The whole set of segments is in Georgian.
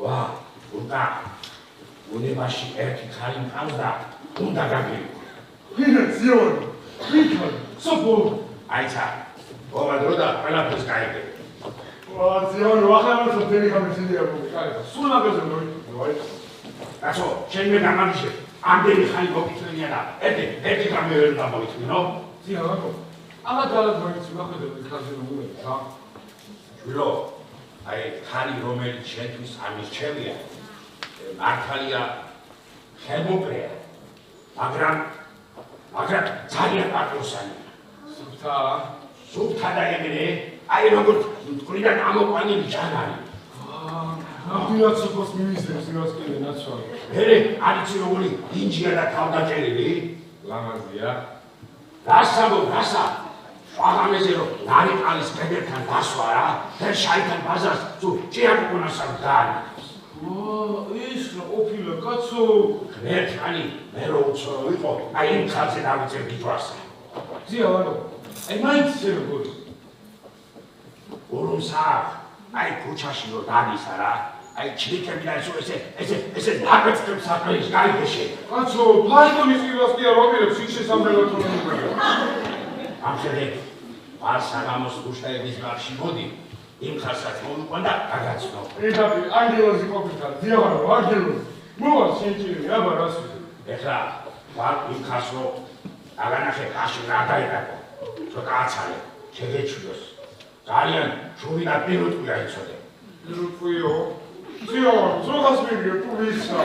ვა, უნდა უნებაში ერთი ხალი მყავს და უნდა გაგიყვო. ვინა ზიონი? ვიქან? სოფო? აიცა, მოვადრო და ყველაფერს გაიგებ. ვა, ზიონი, ახლა დენი გამიშილია მოგიკარება. სულ მაგაზე მოიწვია. კაცო, შენ მე გამაგიშებ. ამდენი ხანი მოგიწვენია და ერთი გამი ვერ უნდა მოიწვინო. ზიანო, აღარ ძალად მოიწვია ხედავ ეს ხალხი მომულებს, რა? შვილო, აი ხანი რომელიც შენთვის ამირჩევია, მართალია ხელმოკლეა, მაგრამ ძალიან პატროსანია. სუფთა და ეგრე, აი როგორც მტკვრიდან ამოყვანილი ჭანარი. ამდენად სოფოს მინისტრებს იმას კიდე ნაცვალი. მერე არიცი როგორი ინჯია და თავდაჭერილი? ლამაზია. რასა? შვაღამეზე რომ ნარიყალის კედელთან დასვა რა, და შაითან ბაზარს თუ ჭიაკუკუნასა დაანი. ის რა ყოფილა კაცო? ღმერთანი მე რო უცორო ვიყო, აი იმ ხალხზე დავიწერ გითვალსა. ზიანო, აი მაინც როგორი? ურუმსა, აი ქუჩაში რო დადისა რა, აი ჩლიქები და ესე ნაკეცებს საფრეის გაიგეშე. კაცო, ფაიტონის ყილას კი არ ვაპირებ სიცშესამბელად რომ მიგია. ამჟამად ვარსაგამოს გუშტაების გარში მოდი, იმ ხალხსაც მოვიყვან და გაგაცნო. ედაპი, ანგელოზი ყოფილა, ზიანო, ანგელოზი. მოვა შენჭირი, აბა რას ვიზე. ეხლა ვარ იმ ხალხს რო აგანახე ხაში რა დაიღაო. ცოტა აცალე, შეგეჩვიოს. ძალიან შუი და პირუტყვია იცოდე. პირუტყვიო? ზიანო, ზოგას მიგია თუ ვისა.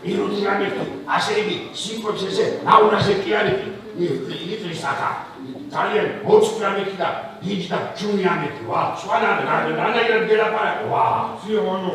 პირუტყვია მეკი, ასე იგი სიკვებს ესე ნაურაზე კი არ იყო. იტრის ახა. ძალიან მოწყვია მეკი და დიდი და ჩუნია მეკი, ვა, სხვანაირად გელაპარაკო, ვა. ზიანო,